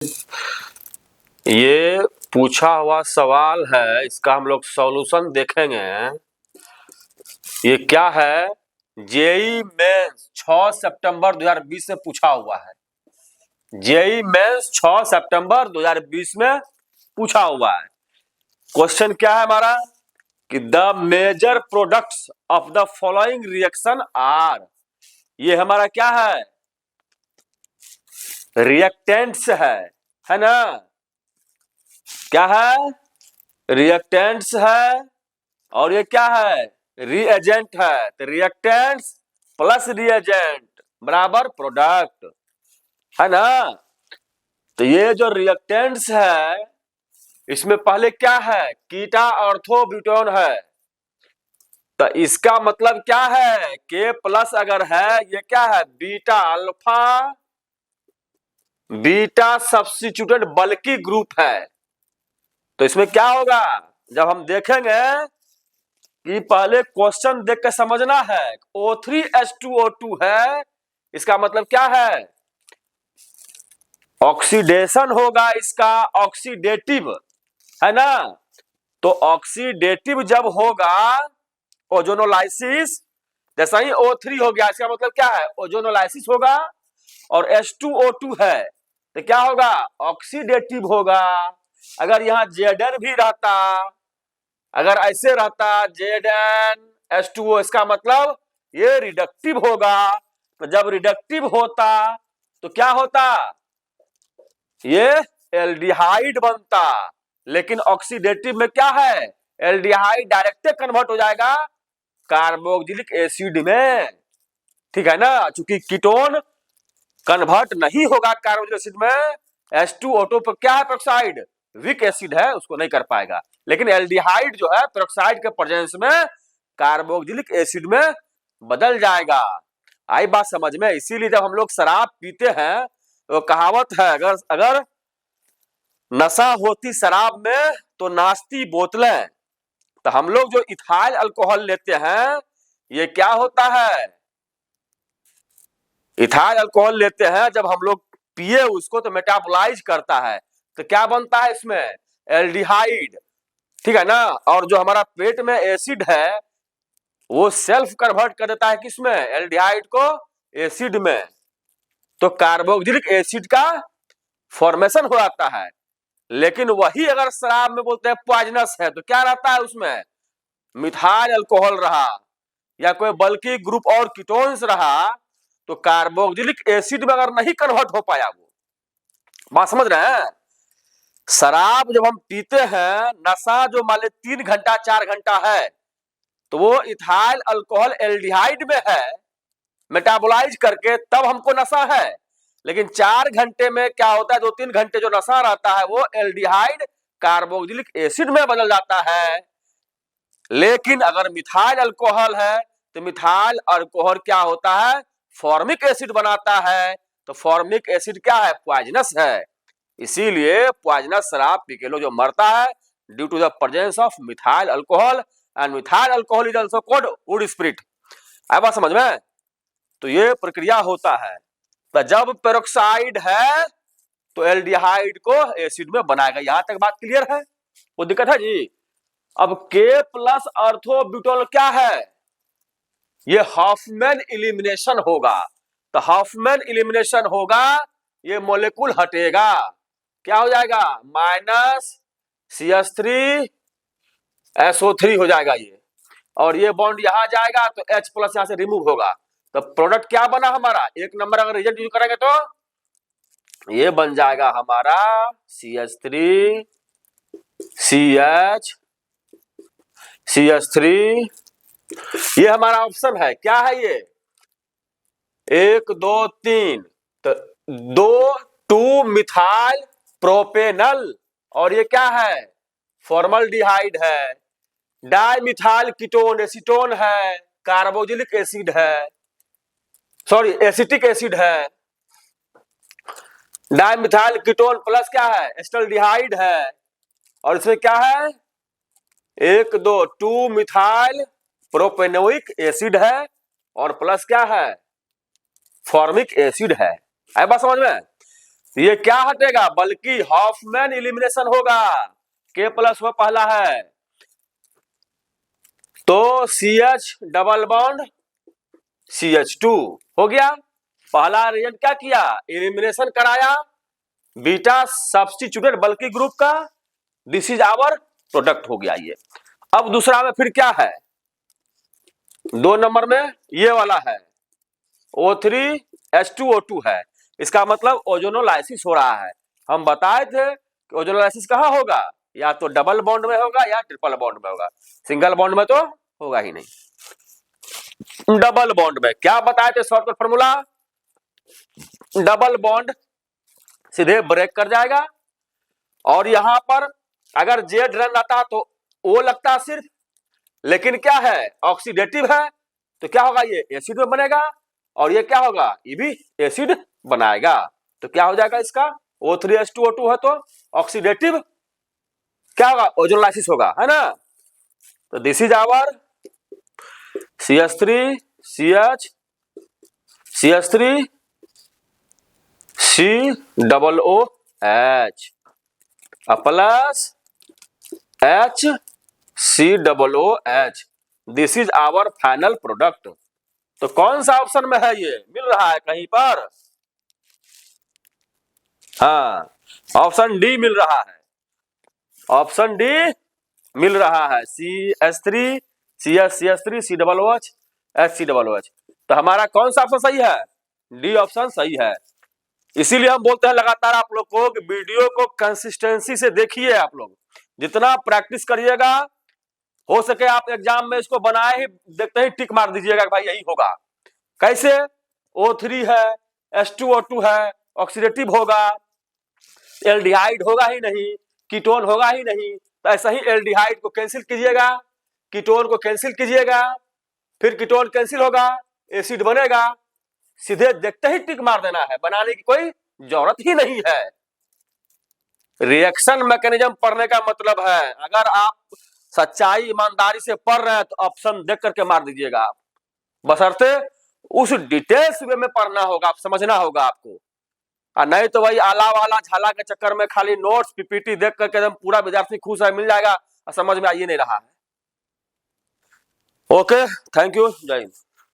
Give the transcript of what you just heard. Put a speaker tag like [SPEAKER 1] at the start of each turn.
[SPEAKER 1] ये पूछा हुआ सवाल है, इसका हम लोग सॉल्यूशन देखेंगे। ये क्या है? जेई मेंस 6 सितंबर 2020 में पूछा हुआ है। जेई मेंस 6 सितंबर 2020 में पूछा हुआ है। क्वेश्चन क्या है हमारा कि the major products of the following reaction are. ये हमारा क्या है? रिएक्टेंट्स है ना? क्या है? रिएक्टेंट्स है। और ये क्या है? रिएजेंट है। तो रिएक्टेंट्स प्लस रिएजेंट बराबर प्रोडक्ट, है ना? तो ये जो रिएक्टेंट्स है इसमें पहले क्या है? कीटा ऑर्थोब्यूटेन है। तो इसका मतलब क्या है? के प्लस अगर है, ये क्या है? बीटा अल्फा बीटा सब्स्टिट्यूटेड बल्कि ग्रुप है। तो इसमें क्या होगा? जब हम देखेंगे कि पहले क्वेश्चन देख के समझना है। O3H2O2 है, इसका मतलब क्या है? ऑक्सीडेशन होगा इसका, ऑक्सीडेटिव, है ना? तो ऑक्सीडेटिव जब होगा ओजोनोलाइसिस, जैसा ही O3 हो गया, इसका मतलब क्या है? ओजोनोलाइसिस होगा। और H2O2 है तो क्या होगा? ऑक्सीडेटिव होगा। अगर यहाँ Zn भी रहता, अगर ऐसे रहता ZnH2O, इसका मतलब ये रिडक्टिव होगा। तो जब रिडक्टिव होता तो क्या होता? ये एल्डिहाइड बनता। लेकिन ऑक्सीडेटिव में क्या है? एल्डिहाइड डायरेक्ट कन्वर्ट हो जाएगा कार्बोक्सिलिक एसिड में, ठीक है ना? चूंकि कीटोन कन्वर्ट नहीं होगा कार्बोक्सिलिक एसिड में, H2O2 पर क्या है? पेरोक्साइड, वीक एसिड है, उसको नहीं कर पाएगा। लेकिन एल्डिहाइड जो है पेरोक्साइड के प्रेजेंस में कार्बोक्सिलिक एसिड में बदल जाएगा। आई बात समझ में? इसीलिए जब हम लोग शराब पीते हैं तो कहावत है, अगर नशा होती शराब में तो नाचती बोतलें। तो हम लोग जो इथाइल अल्कोहल लेते हैं, ये क्या होता है? इथाइल अल्कोहल लेते हैं, जब हम लोग पिए उसको तो मेटाबोलाइज करता है। तो क्या बनता है इसमें? एल्डिहाइड, ठीक है ना? और जो हमारा पेट में एसिड है वो सेल्फ कन्वर्ट कर देता है किसमें? एल्डिहाइड को एसिड में। तो कार्बोक्सिलिक एसिड का फॉर्मेशन हो जाता है। लेकिन वही अगर शराब में बोलते हैं पॉइजनस है, तो क्या रहता है उसमें? मिथाइल अल्कोहल रहा या कोई बल्कि ग्रुप और कीटोन्स रहा, तो कार्बोक्सिलिक एसिड में अगर नहीं कन्वर्ट हो पाया, वो बात समझ रहे हैं? शराब जब हम पीते हैं, नशा जो मान ले 3 घंटा 4 घंटा है, तो वो इथाइल अल्कोहल एल्डिहाइड में है मेटाबोलाइज करके, तब हमको नशा है। लेकिन 4 घंटे में क्या होता है? 2-3 घंटे जो नशा रहता है वो एल्डिहाइड कार्बोक्सिलिक एसिड में बदल जाता है। लेकिन अगर मिथाइल अल्कोहल है तो मिथाइल अल्कोहल क्या होता है? फॉर्मिक एसिड बनाता है। तो फॉर्मिक एसिड क्या है? पॉइजनस है। इसीलिए पॉइजनस शराब पी के लोग जो मरता है, due to the presence of methyl alcohol, and methyl alcohol is also called wood spirit. आई बात समझ में? तो ये प्रक्रिया होता है। तो जब पेरोक्साइड है तो एल्डिहाइड को एसिड में बनाएगा। यहां तक बात क्लियर है? वो दिक्कत है जी? अब के प्लस अर्थोब्यूटोल क्या है? ये हॉफमैन एलिमिनेशन होगा। तो हॉफमैन एलिमिनेशन होगा, ये मॉलिक्यूल हटेगा, क्या हो जाएगा? -CH3SO3 हो जाएगा ये। और ये बॉन्ड यहां जाएगा तो H प्लस यहां से रिमूव होगा। तो प्रोडक्ट क्या बना हमारा? एक नंबर अगर रिजल्ट यूज करेंगे तो ये बन जाएगा हमारा CH3 CH3। ये हमारा ऑप्शन है। क्या है ये? 1 2 3। तो 2 मिथाइल प्रोपेनल, और ये क्या है? फॉर्मल्डिहाइड है। डाइमिथाइल कीटोन एसीटोन है, कार्बोक्सिलिक एसिड है, सॉरी एसिटिक एसिड है। डाइमिथाइल कीटोन प्लस क्या है? एस्टल्डिहाइड है। और इसमें क्या है? 1 2 मिथाइल प्रोपेनोइक एसिड है, और प्लस क्या है? फॉर्मिक एसिड है। आई बात समझ में? ये क्या हटेगा, बल्कि हॉफमैन एलिमिनेशन होगा। K प्लस वो पहला है, तो CH डबल बॉन्ड CH2 हो गया। पहला रिएक्शन क्या किया, एलिमिनेशन कराया बीटा सब्स्टिट्यूटेड बल्कि ग्रुप का, दिस इज आवर प्रोडक्ट हो गया ये। अब दूसरा में फिर क्या है, 2 नंबर में ये वाला है O3H2O2 है, इसका मतलब ओजोनोलाइसिस हो रहा है। हम बताए थे कि ओजोनोलाइसिस कहाँ होगा, या तो डबल बॉन्ड में होगा या ट्रिपल बॉन्ड में होगा, सिंगल बॉन्ड में तो होगा ही नहीं। डबल बॉन्ड में क्या बताए थे शॉर्टकट फॉर्मूला, डबल बॉन्ड सीधे ब्रेक कर जाएगा, और यहां पर अगर जेड रन आता तो ओ लगता सिर्फ, लेकिन क्या है ऑक्सीडेटिव है, तो क्या होगा ये एसिड में बनेगा, और ये क्या होगा ये भी एसिड बनाएगा। तो क्या हो जाएगा इसका, O3H2O2 है तो ऑक्सीडेटिव क्या होगा, ओजोनोलाइसिस होगा, है ना। तो this is our CH3 CH CH3 COOH plus HCOOH, this is our final product. तो कौन सा ऑप्शन में है, ये मिल रहा है कहीं पर, हाँ ऑप्शन डी मिल रहा है, ऑप्शन डी मिल रहा है, CH3 CH3 COOH HCOOH। तो हमारा कौन सा ऑप्शन सही है, डी ऑप्शन सही है। इसीलिए हम बोलते हैं लगातार आप लोग को कि वीडियो को कंसिस्टेंसी से देखिए, आप लोग जितना प्रैक्टिस करिएगा हो सके आप एग्जाम में इसको बनाए ही देखते ही टिक मार दीजिएगा कि भाई यही होगा। कैसे, O3 है, H2O2 है, ऑक्सीडेटिव होगा, एल्डिहाइड होगा ही नहीं, कीटोन होगा ही नहीं, तो ऐसा ही एल्डिहाइड को कैंसिल कीजिएगा, कीटोन को कैंसिल कीजिएगा, फिर कीटोन कैंसिल होगा, एसिड बनेगा, सीधे देखते ही टिक मार देना है, बनाने की कोई जरूरत ही नहीं है। रिएक्शन मैकेनिज्म पढ़ने का मतलब है, अगर आप सच्चाई ईमानदारी से पढ़ रहे हैं तो ऑप्शन देख करके मार दीजिएगा, बशर्ते उस डिटेल्स वे में पढ़ना होगा, आप समझना होगा आपको, और नहीं तो वही आला वाला झाला के चक्कर में खाली नोट्स PPT देख करके एकदम पूरा विद्यार्थी खुश है, मिल जाएगा और समझ में आ ही नहीं रहा है। ओके, थैंक यू, जय हिंद।